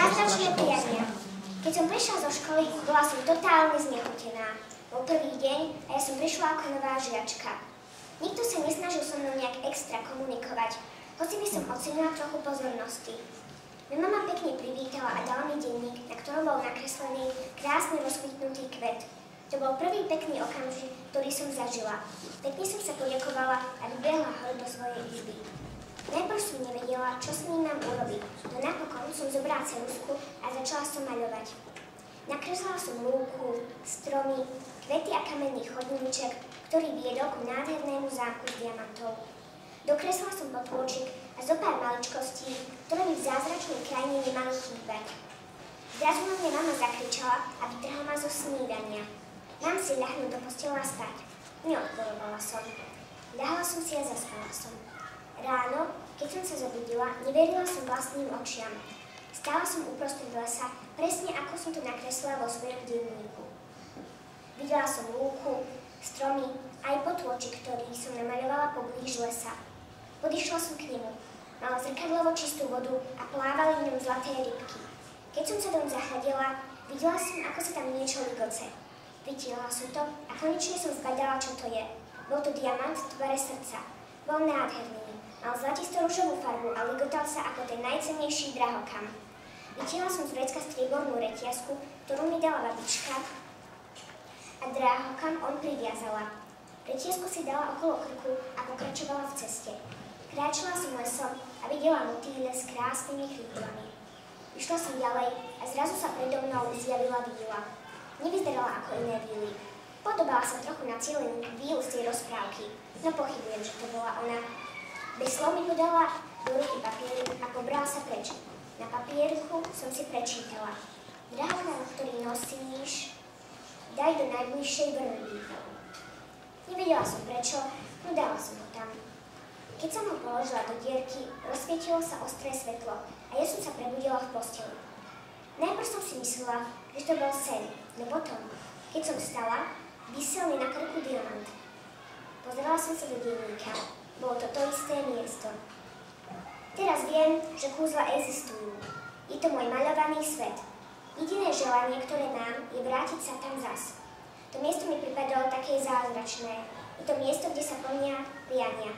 Zázračné priania. Keď som prišla zo školy, bola som totálne znechutená. Bol prvý deň a ja som prišla ako nová žiačka. Nikto sa nesnažil so mnou nejak extra komunikovať, hoci by som ocenila trochu pozornosti. Moja mama pekne privítala a dala mi denník, na ktorom bol nakreslený krásny rozkvitnutý kvet. To bol prvý pekný okamžik, ktorý som zažila. Pekne som sa poďakovala a vybehla hore do svojej izby. Najprv som nevedela, čo s ním mám urobiť, no napokon som zobrala ceruzku a začala som maľovať. Nakreslala som lúku, stromy, kvety a kamenný chodníček, ktorý viedol k nádhernému zámku z diamantov. Dokreslala som potôčik a zo pár maličkostí, ktoré mi v zázračnej krajine nemali chýbať. Zrazu na mňa mama zakričala a vytrhla ma zo snídania. Mám si ľahnúť do postela a spať. Neodporovala som. Ľahla som si a zaspala som. Ráno, keď som sa zobudila, neverila som vlastným očiam. Stála som uprostred lesa, presne ako som to nakreslila vo svojom denníku. Videla som lúku, stromy, aj potôčik, ktorý som namaľovala poblíž lesa. Podišla som k nemu. Mala zrkadlovo čistú vodu a plávali v ňom zlaté rybky. Keď som sa doň zahľadila, videla som, ako sa tam niečo ligoce. Vytiahla som to a konečne som zbadala, čo to je. Bol to diamant v tvare srdca. Bol nádherný. Mal zlatisto-ružovú farbu a ligotal sa ako ten najcennejší drahokam. Vytiahla som z vrecka striebornú reťazku, ktorú mi dala babička, a drahokam on priviazala. Reťazku si dala okolo krku a pokračovala v ceste. Kráčala som lesom a videla motýle s krásnymi krídlami. Išla som ďalej a zrazu sa predo mnou zjavila víla. Nevyzerala ako iné víly. Podobala sa trochu na cieľenú vílu z tej rozprávky, no pochybujem, že to bola ona. Bez slov mi podala do ruky papieru a pobrala sa preč. Na papierku som si prečítala: drahokam, ktorý nosíš, daj do najbližšej vrby. Nevedela som prečo, no dala som ho tam. Keď som ho položila do dierky, rozsvietilo sa ostré svetlo a ja som sa prebudila v posteli. Najprv som si myslela, že to bol sen, no potom, keď som vstala, visel mi na krku diamant. Pozerala som sa do denníka. Bolo to to isté miesto. Teraz viem, že kúzla existujú. Je to môj maľovaný svet. Jediné želanie, ktoré mám, je vrátiť sa tam zas. To miesto mi pripadalo také zázračné. Je to miesto, kde sa plnia priania.